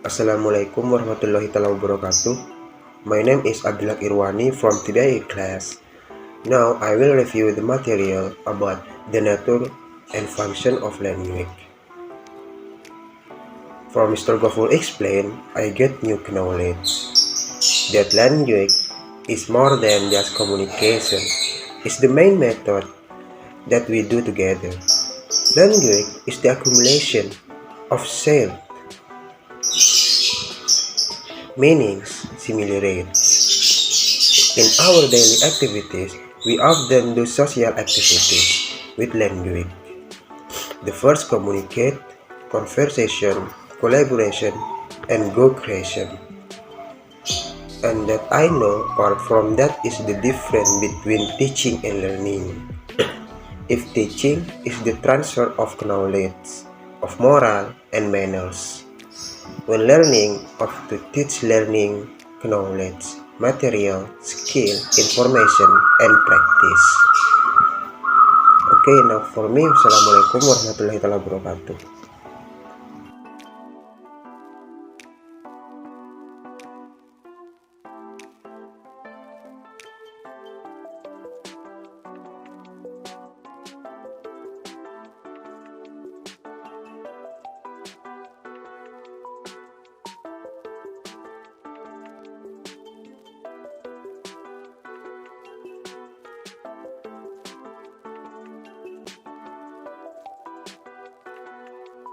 Assalamualaikum warahmatullahi wabarakatuh. My name is Abdul Irwani from TBI class. Now I will review the material about the nature and function of language. From Mr. Goful explain, I get new knowledge that language is more than just communication. It's the main method that we do together. Language is the accumulation of shared meanings, similarities. In our daily activities, we often do social activities with language. The first communicate, conversation, collaboration, and co-creation. And that I know apart from that is the difference between teaching and learning. If teaching is the transfer of knowledge, of moral and manners, when learning of to teach learning, knowledge, material, skill, information, and practice. Okay, now for me, Assalamualaikum warahmatullahi wabarakatuh.